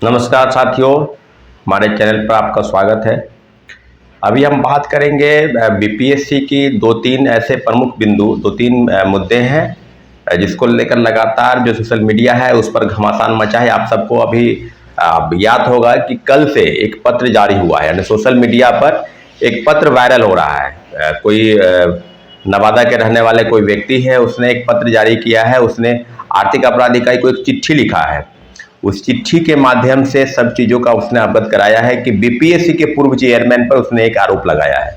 नमस्कार साथियों, हमारे चैनल पर आपका स्वागत है। अभी हम बात करेंगे बीपीएससी की दो तीन ऐसे प्रमुख बिंदु, दो तीन मुद्दे हैं जिसको लेकर लगातार जो सोशल मीडिया है उस पर घमासान मचा है। आप सबको अभी याद होगा कि कल से एक पत्र जारी हुआ है, यानी सोशल मीडिया पर एक पत्र वायरल हो रहा है। कोई नवादा के रहने वाले कोई व्यक्ति है, उसने एक पत्र जारी किया है। उसने आर्थिक अपराध इकाई को एक चिट्ठी लिखा है। उस चिट्ठी के माध्यम से सब चीज़ों का उसने अवगत कराया है कि बीपीएससी के पूर्व चेयरमैन पर उसने एक आरोप लगाया है।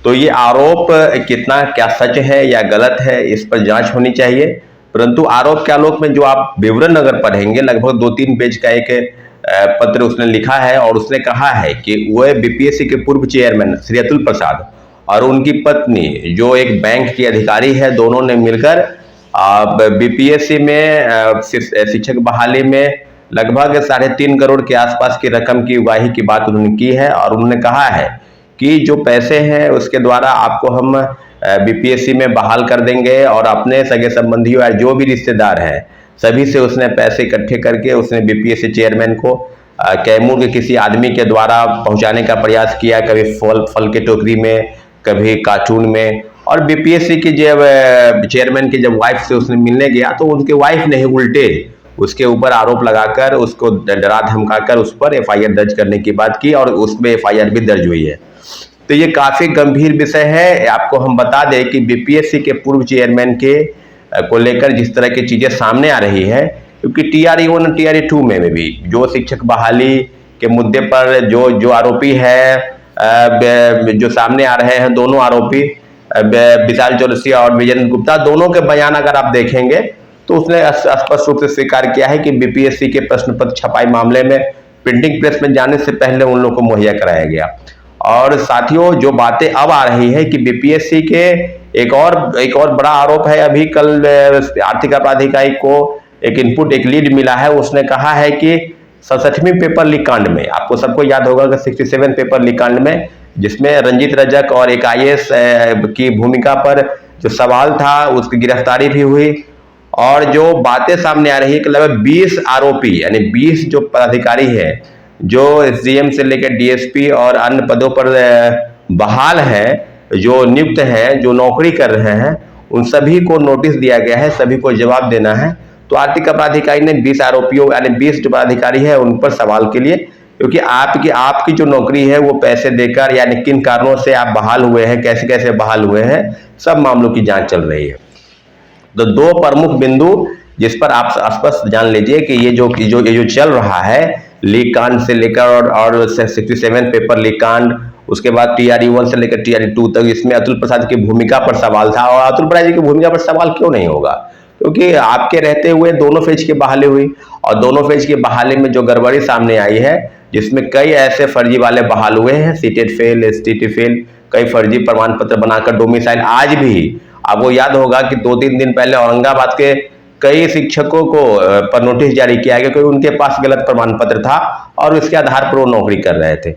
तो ये आरोप कितना क्या सच है या गलत है, इस पर जांच होनी चाहिए। परंतु आरोप के आलोक में जो आप विवरण अगर पढ़ेंगे, लगभग 2-3 पेज का एक पत्र उसने लिखा है और उसने कहा है कि वह बीपीएससी के पूर्व चेयरमैन श्री अतुल प्रसाद और उनकी पत्नी जो एक बैंक की अधिकारी है, दोनों ने मिलकर बीपीएससी में शिक्षक बहाली में लगभग 3.5 करोड़ के आसपास की रकम की उगाही की बात उन्होंने की है। और उन्होंने कहा है कि जो पैसे हैं उसके द्वारा आपको हम बीपीएससी में बहाल कर देंगे, और अपने सगे संबंधियों या जो भी रिश्तेदार हैं सभी से उसने पैसे इकट्ठे करके उसने बीपीएससी चेयरमैन को कैमूर के किसी आदमी के द्वारा पहुंचाने का प्रयास किया, कभी फल के टोकरी में, कभी कार्टून में। और बीपीएससी की जब चेयरमैन की जब वाइफ से उसने मिलने गया तो उनके वाइफ ने उल्टे उसके ऊपर आरोप लगाकर उसको डरा धमकाकर उस पर एफआईआर दर्ज करने की बात की, और उसमें एफआईआर भी दर्ज हुई है। तो ये काफी गंभीर विषय है। आपको हम बता दें कि बीपीएससी के पूर्व चेयरमैन के को लेकर जिस तरह की चीजें सामने आ रही है, क्योंकि टीआरई 1 और टीआरई 2 में भी जो शिक्षक बहाली के मुद्दे पर जो आरोपी है, जो सामने आ रहे हैं, दोनों आरोपी विशाल चौरसिया और विजेंद्र गुप्ता, दोनों के बयान अगर आप देखेंगे तो उसने स्पष्ट रूप से स्वीकार किया है कि बीपीएससी के प्रश्न पत्र छपाई मामले में प्रिंटिंग प्रेस में जाने से पहले उन लोगों को मुहैया कराया गया। और साथियों, जो बातें अब आ रही है कि बीपीएससी के एक और बड़ा आरोप है। अभी कल आर्थिक अपराध इकाई को एक इनपुट, एक लीड मिला है। उसने कहा है कि 67वीं पेपर लीक कांड में, आपको सबको याद होगा कि 67 पेपर लीक कांड में, जिसमें रंजीत रजक और एक आईएएस की भूमिका पर जो सवाल था, उसकी गिरफ्तारी भी हुई। और जो बातें सामने आ रही है कि लगभग 20 आरोपी यानी 20 जो पदाधिकारी है, जो एसडीएम से लेकर डीएसपी और अन्य पदों पर बहाल है, जो नियुक्त हैं, जो नौकरी कर रहे हैं, उन सभी को नोटिस दिया गया है, सभी को जवाब देना है। तो आर्थिक अपराध इकाई ने 20 आरोपियों यानी 20 जो पदाधिकारी है उन पर सवाल के लिए, क्योंकि आपकी जो नौकरी है वो पैसे देकर, यानी किन कारणों से आप बहाल हुए हैं, कैसे कैसे बहाल हुए हैं, सब मामलों की जांच चल रही है। तो दो प्रमुख बिंदु जिस पर आप स्पष्ट जान लीजिए कि ये जो चल रहा है, लीक कांड से लेकर और 67 पेपर लीक कांड, उसके बाद टीआरई 1 से लेकर टीआरई 2 तक, इसमें अतुल प्रसाद की भूमिका पर सवाल था। और अतुल प्रसाद जी की भूमिका पर सवाल क्यों नहीं होगा, क्योंकि आपके रहते हुए दोनों फेज की बहाली हुई, और दोनों फेज की बहाली में जो गड़बड़ी सामने आई है, जिसमें कई ऐसे फर्जी वाले बहाल हुए हैं, सीटेट फेल, एसटीटी फेल, कई फर्जी प्रमाण पत्र बनाकर डोमिसाइल। आज भी आपको याद होगा कि 2-3 दिन पहले औरंगाबाद के कई शिक्षकों को पर नोटिस जारी किया गया, क्योंकि उनके पास गलत प्रमाण पत्र था और इसके आधार पर वो नौकरी कर रहे थे।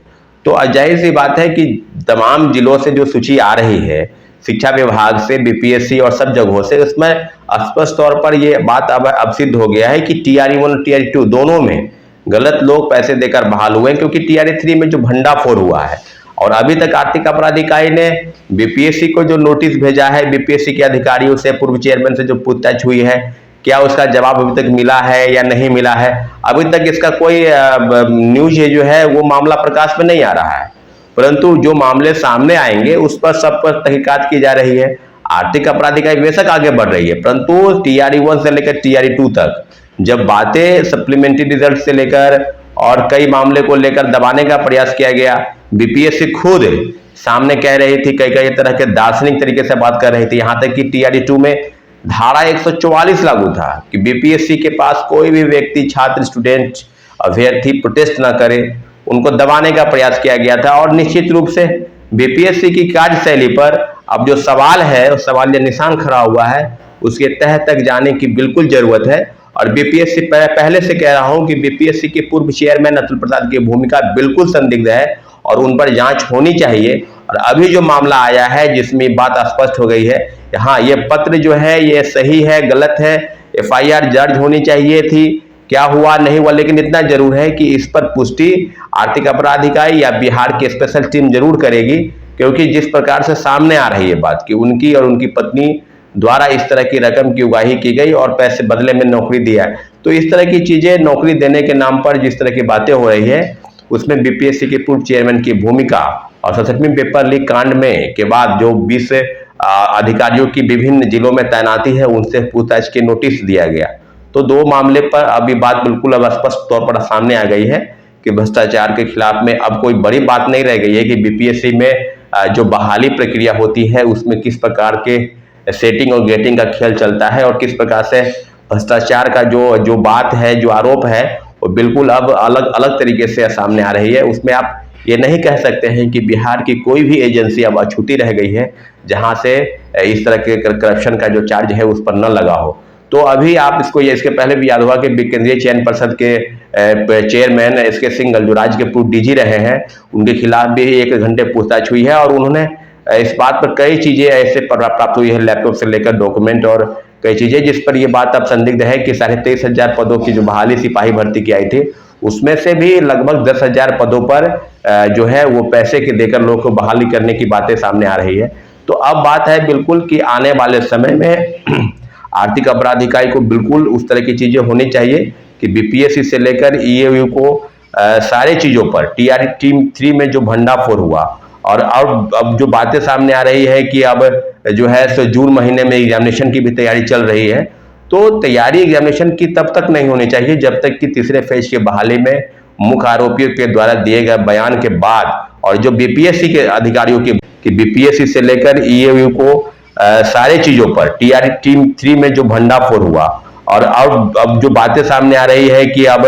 तो जाहिर सी बात है कि तमाम जिलों से जो सूची आ रही है, शिक्षा विभाग से, बीपीएससी और सब जगहों से, उसमें स्पष्ट तौर पर यह बात अब सिद्ध हो गया है कि टीआरई 1 और टीआरई 2 दोनों में गलत लोग पैसे देकर बहाल हुए हैं, क्योंकि टीआरई 3 में जो भंडाफोड़ हुआ है, और अभी तक आर्थिक अपराध इकाई ने बीपीएससी को जो नोटिस भेजा है, बीपीएससी के अधिकारियों से, पूर्व चेयरमैन से जो पूछताछ हुई है, क्या उसका जवाब अभी तक मिला है या नहीं मिला है, अभी तक इसका कोई न्यूज जो है वो मामला प्रकाश में नहीं आ रहा है। परंतु जो मामले सामने आएंगे उस पर सब पर तहकीकात की जा रही है। आर्थिक अपराध इकाई बेशक आगे बढ़ रही है, परंतु टीआरई 1 से लेकर टीआरई 2 तक जब बातें सप्लीमेंट्री रिजल्ट से लेकर और कई मामले को लेकर दबाने का प्रयास किया गया, बीपीएससी खुद सामने कह रही थी, कई तरह के दार्शनिक तरीके से बात कर रही थी। यहां तक कि टीआरई 2 में धारा 144 लागू था कि बीपीएससी के पास कोई भी व्यक्ति, छात्र, स्टूडेंट, अभ्यर्थी प्रोटेस्ट ना करे, उनको दबाने का प्रयास किया गया था। और निश्चित रूप से बीपीएससी की कार्यशैली पर अब जो सवाल है, उस सवाल या निशान खड़ा हुआ है, उसके तह तक जाने की बिल्कुल जरूरत है। और बीपीएससी पहले से कह रहा हूं कि बीपीएससी के पूर्व चेयरमैन अतुल प्रसाद की भूमिका बिल्कुल संदिग्ध है और उन पर जांच होनी चाहिए। और अभी जो मामला आया है जिसमें बात स्पष्ट हो गई है, हाँ, ये पत्र जो है ये सही है, गलत है, एफआईआर दर्ज होनी चाहिए थी क्या हुआ नहीं हुआ, लेकिन इतना जरूर है कि इस पर पुष्टि आर्थिक अपराध इकाई या बिहार की स्पेशल टीम जरूर करेगी, क्योंकि जिस प्रकार से सामने आ रही है बात कि उनकी और उनकी पत्नी द्वारा इस तरह की रकम की उगाही की गई और पैसे बदले में नौकरी दिया है, तो इस तरह की चीजें नौकरी देने के नाम पर जिस तरह की बातें हो रही है उसमें बीपीएससी के पूर्व चेयरमैन की भूमिका और 67वीं पेपर लीक कांड में के बाद जो 20 अधिकारियों की विभिन्न जिलों में तैनाती है उनसे पूछताछ के नोटिस दिया गया। तो दो मामले पर अभी बात बिल्कुल अब स्पष्ट तौर पर सामने आ गई है कि भ्रष्टाचार के खिलाफ में अब कोई बड़ी बात नहीं रह गई है कि बीपीएससी में जो बहाली प्रक्रिया होती है उसमें किस प्रकार के सेटिंग और गेटिंग का खेल चलता है और किस प्रकार से भ्रष्टाचार का जो बात है, जो आरोप है, वो बिल्कुल अब अलग अलग तरीके से सामने आ रही है। उसमें आप ये नहीं कह सकते हैं कि बिहार की कोई भी एजेंसी अब अछूती रह गई है जहां से इस तरह के करप्शन का जो चार्ज है उस पर न लगा हो। तो अभी आप इसके पहले भी याद होगा कि केंद्रीय चयन पर्षद के चेयरमैन एसके सिंघल जो राज्य के पूर्व डीजी रहे हैं, उनके खिलाफ भी 1 घंटे पूछताछ हुई है और उन्होंने इस बात पर कई चीजें ऐसे प्राप्त हुई है, लैपटॉप से लेकर डॉक्यूमेंट और कई चीजें, जिस पर यह बात अब संदिग्ध है कि 23,500 पदों की जो बहाली सिपाही भर्ती की आई थी उसमें से भी लगभग 10,000 पदों पर जो है वो पैसे के देकर लोगों को बहाली करने की बातें सामने आ रही है। तो अब बात है बिल्कुल कि आने वाले समय में आर्थिक अपराध इकाई को बिल्कुल उस तरह की चीजें होनी चाहिए कि बीपीएससी से लेकर ईओयू को सारे चीजों पर टीआर टीम 3 में जो भंडाफोड़ हुआ और अब जो बातें सामने आ रही है कि अब जो है सो जून महीने में एग्जामिनेशन की भी तैयारी चल रही है, तो तैयारी एग्जामिनेशन की तब तक नहीं होनी चाहिए जब तक कि तीसरे फेज के बहाली में मुख्य आरोपियों के द्वारा दिए गए बयान के बाद और जो बीपीएससी के अधिकारियों की बीपीएससी से लेकर ईओयू को सारे चीजों पर टीआर टीम 3 में जो भंडाफोड़ हुआ और अब जो बातें सामने आ रही है कि अब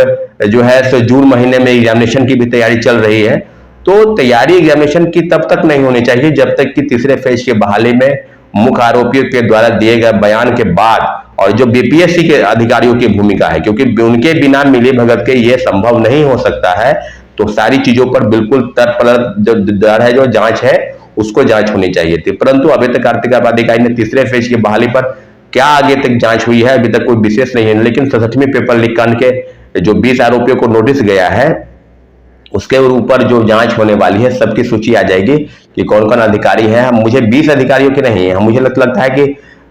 जो है सो जून महीने में एग्जामिनेशन की भी तैयारी चल रही है, तो तैयारी एग्जामिनेशन की तब तक नहीं होनी चाहिए जब तक कि तीसरे फेज के बहाली में मुख्य आरोपियों के द्वारा दिए गए बयान के बाद और जो बीपीएससी के अधिकारियों की भूमिका है, क्योंकि उनके बिना मिली भगत के ये संभव नहीं हो सकता है। तो सारी चीजों पर बिल्कुल तत्पर जो दर है, जो जांच है उसको जांच होनी चाहिए थी, परंतु अभी तक आर्थिक अपराध इकाई ने तीसरे फेज की बहाली पर क्या आगे तक जांच हुई है अभी तक कोई विशेष नहीं है। लेकिन 67वीं पेपर लीक कांड के जो 20 आरोपियों को नोटिस गया है उसके ऊपर जो जांच होने वाली है सबकी सूची आ जाएगी कि कौन कौन अधिकारी है। मुझे 20 अधिकारियों की नहीं है, मुझे लगता है कि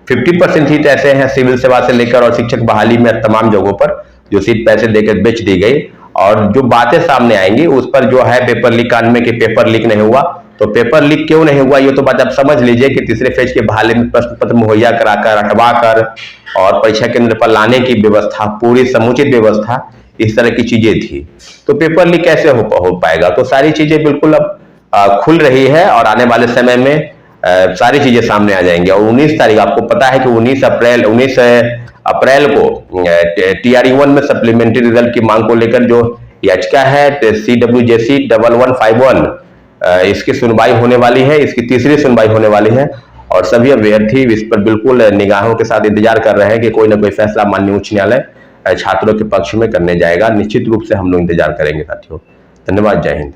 50% सीट ऐसे हैं सिविल सेवा से लेकर और शिक्षक बहाली में तमाम जगहों पर जो सीट पैसे देकर बेच दी गई और जो बातें सामने आएंगी उस पर जो है पेपर लीक कांड में कि पेपर लीक नहीं हुआ, तो पेपर लीक क्यों नहीं हुआ ये तो बात आप समझ लीजिए कि तीसरे फेज के बहाली में प्रश्न पत्र मुहैया कराकर हटवा कर और परीक्षा केंद्र पर लाने की व्यवस्था, पूरी समुचित व्यवस्था, इस तरह की चीजें थी, तो पेपर लीक कैसे हो पाएगा। तो सारी चीजें बिल्कुल अब खुल रही है और आने वाले समय में सारी चीजें सामने आ जाएंगी। और 19 तारीख आपको पता है कि 19 अप्रैल को TRE-1 में सप्लीमेंट्री रिजल्ट की मांग को लेकर जो याचिका है CWJC 1151 इसकी सुनवाई होने वाली है, इसकी तीसरी सुनवाई होने वाली है और सभी अभ्यर्थी इस पर बिल्कुल निगाहों के साथ इंतजार कर रहे हैं कि कोई ना कोई फैसला माननीय उच्च न्यायालय छात्रों के पक्ष में करने जाएगा। निश्चित रूप से हम लोग इंतजार करेंगे साथियों। धन्यवाद, जय हिंद।